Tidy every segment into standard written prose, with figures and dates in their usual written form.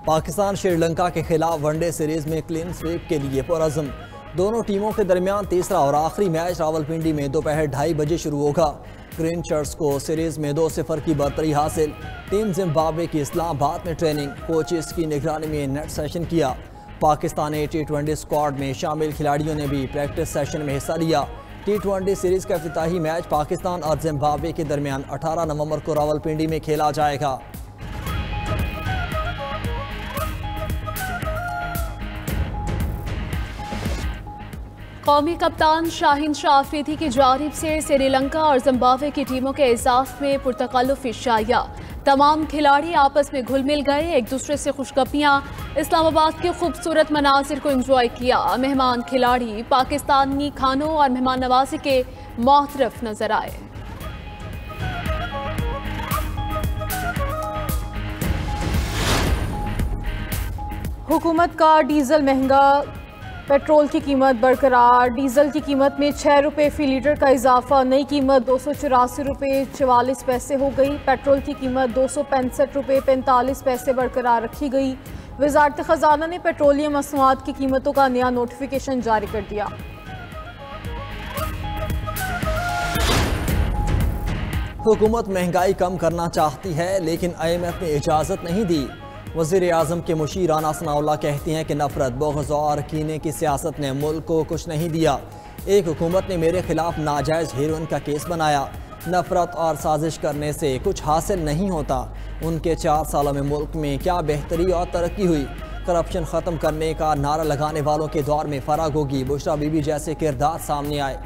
पाकिस्तान श्रीलंका के खिलाफ one day series में क्लीन स्वीप के लिए पुरअज़्म। दोनों टीमों के दरमियान तीसरा और आखिरी मैच रावलपिंडी में दोपहर 2:30 बजे शुरू होगा। ग्रीन शर्ट्स को सीरीज में 2-0 की बरतरी हासिल। टीम जिम्बाब्वे की इस्लामाबाद में ट्रेनिंग कोचेस की निगरानी में नेट सेशन किया। पाकिस्तानी T20 स्क्वाड में शामिल खिलाड़ियों ने भी प्रैक्टिस सेशन में हिस्सा लिया। T20 सीरीज का इफ्तिताही मैच पाकिस्तान और जिम्बाब्वे के दरमियान 18 नवंबर को रावलपिंडी में खेला जाएगा। कौमी कप्तान शाहीन शाह अफरीदी की जानिब से श्रीलंका और जिम्बाब्वे की टीमों के एजाज में पुरतकल्लुफ इशाया। तमाम खिलाड़ी आपस में घुल मिल गए, एक दूसरे से खुशगपियाँ, इस्लामाबाद के खूबसूरत मनाजिर को एंजॉय किया। मेहमान खिलाड़ी पाकिस्तानी खानों और मेहमान नवाजी के मुतरफ नजर आए। हुकूमत का डीजल महंगा, पेट्रोल की कीमत बरकरार। डीजल की कीमत में 6 रुपये फ़ी लीटर का इजाफा, नई कीमत 284 रुपये 44 पैसे हो गई। पेट्रोल की कीमत 265 रुपये 45 पैसे बरकरार रखी गई। वज़ारत ख़जाना ने पेट्रोलियम मसनूआत की कीमतों का नया नोटिफिकेशन जारी कर दिया। हुकूमत महंगाई कम करना चाहती है, लेकिन IMF ने इजाज़त नहीं दी। वज़ीर आज़म के मुशीर राना सनाउल्लाह कहती हैं कि नफरत, बुग़्ज़ और कीने की सियासत ने मुल्क को कुछ नहीं दिया। एक हुकूमत ने मेरे खिलाफ नाजायज़ हेरोइन का केस बनाया। नफरत और साजिश करने से कुछ हासिल नहीं होता। उनके 4 सालों में मुल्क में क्या बेहतरी और तरक्की हुई। करप्शन ख़त्म करने का नारा लगाने वालों के दौर में फ़राग होगी। बुशरा बीबी जैसे किरदार सामने आए।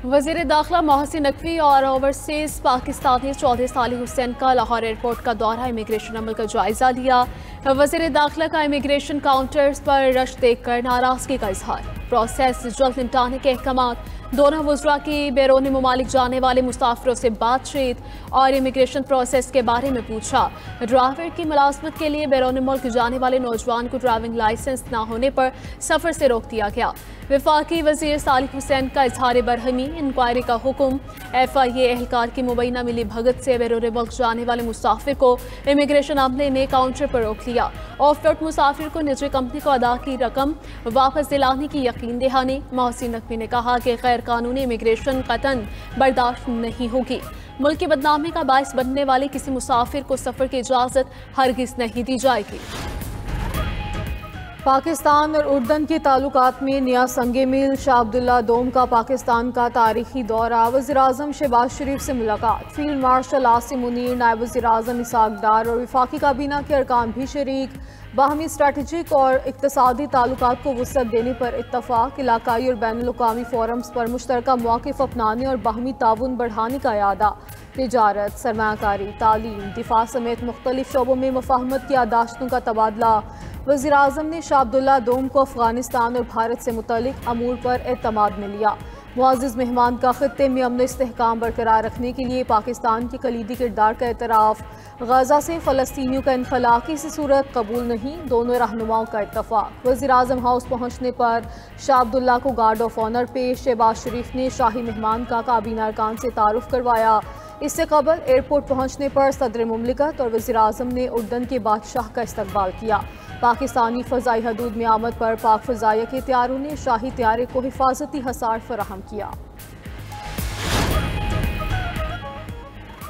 वज़ीर दाखिला मोहसिन नकवी और ओवरसीज़ पाकिस्तानी चौधरी सालिह हुसैन का लाहौर एयरपोर्ट का दौरा, इमिग्रेशन अमल का जायजा लिया। वज़ीर दाखिला का इमिग्रेशन काउंटर्स पर रश देखकर नाराजगी का इजहार। प्रोसेस जल्द निपटाने के अहकामात। दोनों वज़रा की बैरून ममालिक जाने वाले मुसाफिरों से बातचीत और इमिग्रेशन प्रोसेस के बारे में पूछा। ड्राइवर की मुलाजमत के लिए बैरून मुल्क जाने वाले नौजवान को ड्राइविंग लाइसेंस न होने पर सफ़र से रोक दिया गया। वफाकी वज़ीर सालिह हुसैन का इजहार बरहमी, इंक्वायरी का हुक्म। FIA एहलकार की मुबैना मिली भगत से बैरून मुल्क जाने वाले मुसाफिर को इमिग्रेशन अमले ने काउंटर पर रोक लिया। ऑफ रोड मुसाफिर को निजी कंपनी को अदा की रकम वापस दिलाने की यकीन दहानी। मोहसिन नकवी ने कहा कि गैर कानूनी इमिग्रेशन कतन बर्दाश्त नहीं होगी। मुल्क की बदनामी का बायस बनने वाले किसी मुसाफिर को सफ़र की इजाज़त हरगिज़ नहीं दी जाएगी। पाकिस्तान और उर्दन के ताल्लुकात में नया संगे मिल। शाह अब्दुल्ला दोम का पाकिस्तान का तारीखी दौरा। वज़ीर आज़म शहबाज शरीफ से मुलाकात। फील्ड मार्शल आसिम मुनीर, नायब वज़ीर आज़म इसाक डार और वफाकी काबीना के अरकान भी शरीक। बाहमी स्ट्रेटजिक और इक़्तिसादी ताल्लुकात को वुसअत देने पर इत्तफ़ाक़। इलाकाई और बैनुल-अक़वामी फोरम्स पर मुश्तरका मौक़िफ़ अपनाने और बाहमी ताउन बढ़ाने का इरादा। तिजारत, सरमायाकारी, तालीम, दिफा समेत मुख्तलिफ शोबों में मुफ़ाहमत की यादाश्तों का तबादला। वज़ीर आज़म ने शाह अब्दुल्ला दोम को अफ़गानिस्तान और भारत से मुतल्लिक़ अमूर पर एतमाद में लिया। मुअज़्ज़िज़ मेहमान का ख़ित्ते में अमन इस्तेहकाम बरकरार रखने के लिए पाकिस्तान के कलीदी किरदार का एतराफ़। गज़ा से फ़लस्तीनियों का इनख़ला किसी सूरत कबूल नहीं, दोनों रहनुमाओं का इत्तफ़ाक़। वज़ीर आज़म हाउस पहुँचने पर शाह अब्दुल्ला को गार्ड ऑफ ऑनर पेश। शहबाज शरीफ ने शाही मेहमान का काबीना अरकान से तारुफ़ करवाया। इससे कबल एयरपोर्ट पहुँचने पर सदर मुमलिकत और वज़ीर आज़म ने उर्दन के बादशाह का इस्तकबाल किया। पाकिस्तानी फ़ज़ाई हदूद में आमद पर पाक फ़ज़ाइया के तैयारों ने शाही तैयारे को हिफाजती हसार फराहम किया।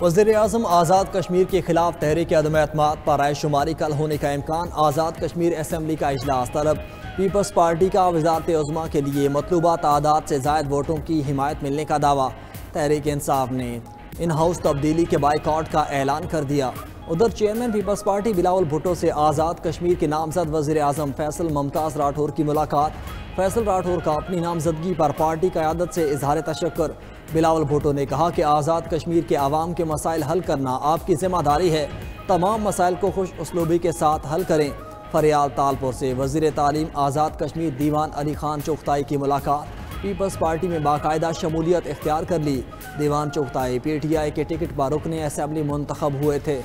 वज़ीर आज़म आज़ाद कश्मीर के खिलाफ तहरीक अदम एतमाद पर राय शुमारी कल होने का इम्कान। आज़ाद कश्मीर असम्बली का इजलास तलब। पीपल्स पार्टी का वज़ारत उज़्मा के लिए मतलूबा तादाद से ज़ायद वोटों की हिमायत मिलने का दावा। तहरीक इंसाफ ने इन हाउस तब्दीली के बाइकआउट का ऐलान कर दिया। उधर चेयरमैन पीपल्स पार्टी बिलावल भुट्टो से आज़ाद कश्मीर के नामजद वज़ीर आज़म फैसल मुमताज़ राठौर की मुलाकात। फैसल राठौर का अपनी नामजदगी पर पार्टी क़यादत से इजहार तशक्कुर। बिलावल भुट्टो ने कहा कि आज़ाद कश्मीर के आवाम के मसाइल हल करना आपकी ज़िम्मेदारी है। तमाम मसाइल को खुश उसलूबी के साथ हल करें। फरियाल तालपुर से वज़ीर तालीम आज़ाद कश्मीर दीवान अली खान चुगताई की मुलाकात। पीपल्स पार्टी में बाकायदा शमूलियत इख्तियार कर ली। दीवान चुगताई PTI के टिकट पर रुकने असम्बली मुंतखब हुए थे।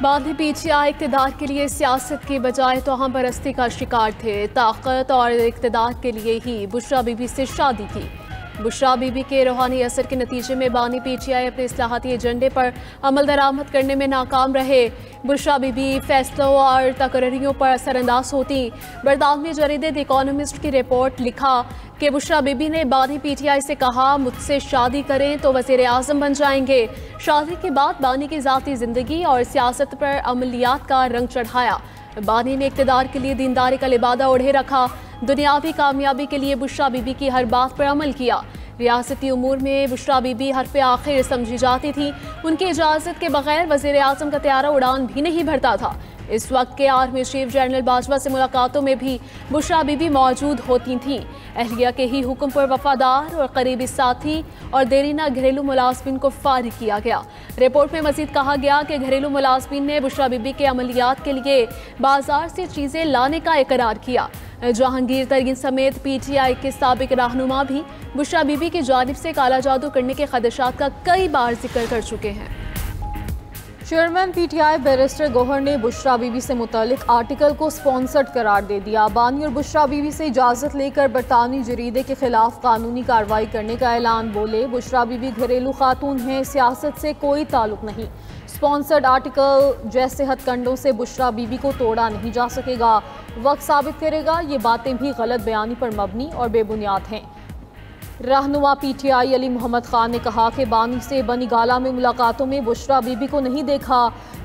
बाद में PTI इक़्तिदार के लिए सियासत की बजाय तोहम परस्ती का शिकार थे। ताकत और इक़्तिदार के लिए ही बुशरा बीबी से शादी की। बुशरा बीबी के रूहानी असर के नतीजे में बानी PTI अपने इस्लाहाती एजेंडे पर अमल दरामद करने में नाकाम रहे। बुशरा बीबी फैसलों और तकरीरों पर असरअंदाज होती। बरतानवी जरीदे द इकोनॉमिस्ट की रिपोर्ट लिखा कि बुशरा बीबी ने बानी PTI से कहा, मुझसे शादी करें तो वज़ीर आज़म बन जाएंगे। शादी के बाद बानी की ज़ाती ज़िंदगी और सियासत पर अमलियात का रंग चढ़ाया। बानी ने इक़्तिदार के लिए दीनदारी का लिबादा ओढ़े रखा। दुनियावी कामयाबी के लिए बुशरा बीबी की हर बात पर अमल किया। रियासती उमूर में बुशरा बीबी हरफ़े आखिर समझी जाती थी। उनकी इजाज़त के बगैर वज़ीर आज़म का तैयारा उड़ान भी नहीं भरता था। इस वक्त के आर्मी चीफ जनरल बाजवा से मुलाकातों में भी बुशरा बीबी मौजूद होती थीं। अहलिया के ही हुक्म पर वफादार और करीबी साथी और देरीना घरेलू मुलाजमीन को फारिग किया गया। रिपोर्ट में मजीद कहा गया कि घरेलू मुलाजमीन ने बुशरा बीबी के अमलियात के लिए बाजार से चीज़ें लाने का इकरार किया। जहांगीर तरीन समेत PTI के साबिक रहनुमा भी बुशरा बीबी की जानिब से काला जादू करने के खदशात का कई बार जिक्र कर चुके हैं। चेयरमैन PTI बैरिस्टर गौहर ने बुशरा बीबी से मुतालिक आर्टिकल को स्पॉन्सर्ड करार दे दिया। बानी और बुशरा बीबी से इजाज़त लेकर बरतानवी जरीदे के खिलाफ कानूनी कार्रवाई करने का ऐलान। बोले, बुशरा बीबी घरेलू खातून हैं, सियासत से कोई ताल्लुक नहीं। स्पॉन्सर्ड आर्टिकल जैसे हथकंडों से बुशरा बीबी को तोड़ा नहीं जा सकेगा। वक्त साबित करेगा ये बातें भी गलत बयानी पर मबनी और बेबुनियाद हैं। रहनुमा PTI अली मोहम्मद खान ने कहा कि बानी से बनी गाला में मुलाकातों में बुशरा बीबी को नहीं देखा।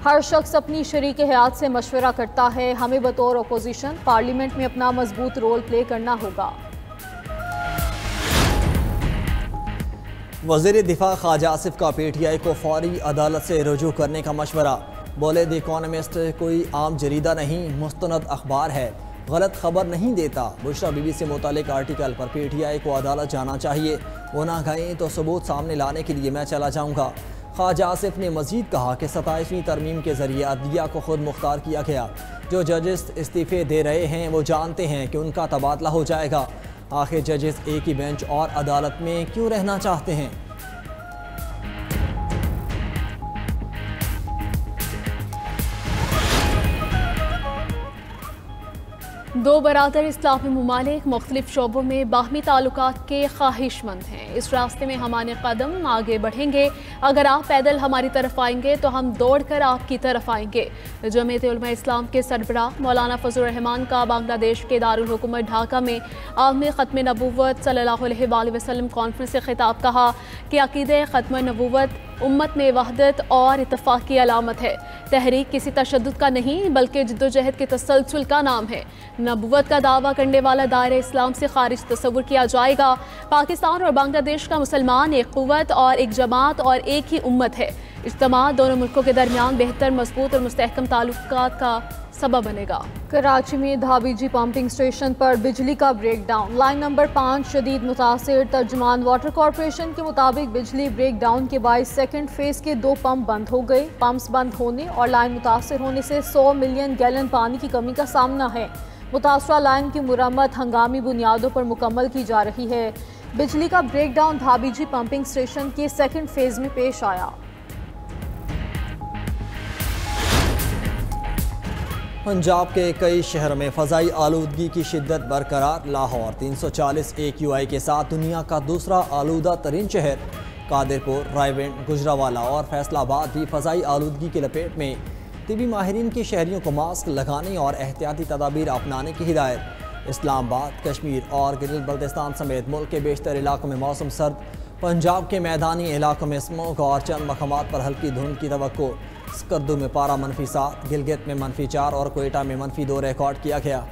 हर शख्स अपनी शरीक हयात से मशवरा करता है। हमें बतौर अपोजिशन पार्लियामेंट में अपना मजबूत रोल प्ले करना होगा। वज़ीर दिफा ख्वाजा आसिफ का PTI को फौरी अदालत से रुजू करने का मशवरा। बोले, द इकोनॉमिस्ट कोई आम जरीदा नहीं, मुस्तनद अखबार है, गलत खबर नहीं देता। बुशरा बीबी से मुतालिक आर्टिकल पर PTI को अदालत जाना चाहिए। वो ना गए तो सबूत सामने लाने के लिए मैं चला जाऊँगा। ख्वाजा आसिफ ने मजीद कहा कि 27वीं तरमीम के ज़रिए अदलिया को खुद मुख्तार किया गया। जो जजेस इस्तीफ़े दे रहे हैं वो जानते हैं कि उनका तबादला हो जाएगा। आखिर जजेस एक ही बेंच और अदालत में क्यों रहना चाहते हैं? दो बरादर इस्लामी ममालिक मुख्तलिफ शोबों में बाहमी ताल्लुकात के ख्वाहिशमंद हैं। इस रास्ते में हमारे कदम आगे बढ़ेंगे। अगर आप पैदल हमारी तरफ आएंगे तो हम दौड़ कर आपकी तरफ आएंगे। जमीयत उलमा इस्लाम के सरबराह मौलाना फजल रहमान का बांग्लादेश के दारुल हुकूमत ढाका में आम ख़त्म नबूवत सल्लल्लाहु अलैहि वसल्लम कॉन्फ्रेंस से खिताब कहा कि अक़ीदे ख़त्म नबूवत उम्मत में वहदत और इत्तफ़ाक़ की अलामत है। तहरीक किसी तशद्दुद का नहीं बल्कि जिद्दोजहद के तसलसल का नाम है। नबूवत का दावा करने वाला दायरे इस्लाम से खारिज तस्वुर किया जाएगा। पाकिस्तान और बांग्लादेश का मुसलमान एक क़ुव्वत और एक जमात और एक ही उम्मत है। इज्तिमा दोनों मुल्कों के दरमियान बेहतर, मजबूत और मुस्तहकम ताल्लुकात का सबब बनेगा। कराची में धाबीजी पंपिंग स्टेशन पर बिजली का ब्रेकडाउन। लाइन नंबर 5 शदीद मुतासिर। तर्जुमान वाटर कॉरपोरेशन के मुताबिक बिजली ब्रेकडाउन के बाद सेकंड फेज के 2 पंप बंद हो गए। पंप्स बंद होने और लाइन मुतासिर होने से 100 मिलियन गैलन पानी की कमी का सामना है। मुतासरा लाइन की मुरम्मत हंगामी बुनियादों पर मुकम्मल की जा रही है। बिजली का ब्रेकडाउन धाबीजी पंपिंग स्टेशन के सेकंड फेज में पेश आया। पंजाब के कई शहरों में फ़ज़ाई आलूदगी की शिद्दत बरकरार। लाहौर 340 AQI के साथ दुनिया का दूसरा आलूदा तरीन शहर। कादिरपुर, रायवेंड, गुजरावाला और फैसलाबाद भी फ़ज़ाई आलूदगी की लपेट में। तिबी माहिरीन की शहरियों को मास्क लगाने और एहतियाती तदाबीर अपनाने की हिदायत। इस्लामाबाद, कश्मीर और गिलगित बल्तिस्तान समेत मुल्क के बेशतर इलाकों में मौसम सर्द। पंजाब के मैदानी इलाकों में स्मोक और चंद मकामात पर हल्की धुंध की तवक्को। स्कर्दू में पारा -7, गिलगित में -4 और कोयटा में -2 रिकॉर्ड किया गया।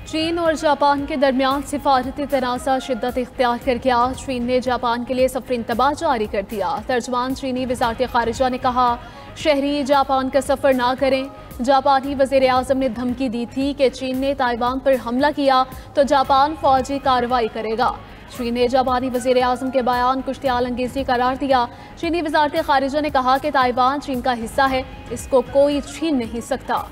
चीन और जापान के दरमियान सिफारती तनाज़ा शिद्दत इख्तियार कर गया। चीन ने जापान के लिए सफर इंतबा जारी कर दिया। तर्जुमान चीनी वज़ारत ख़ारिजा ने कहा, शहरी जापान का सफ़र ना करें। जापानी वज़ीर आज़म ने धमकी दी थी कि चीन ने ताइवान पर हमला किया तो जापान फौजी कार्रवाई करेगा। चीन ने जापानी वज़ीर आज़म के बयान को इश्तिआल अंगेज़ी करार दिया। चीनी वज़ारत ख़ारिजा ने कहा कि ताइवान चीन का हिस्सा है, इसको कोई छीन नहीं सकता।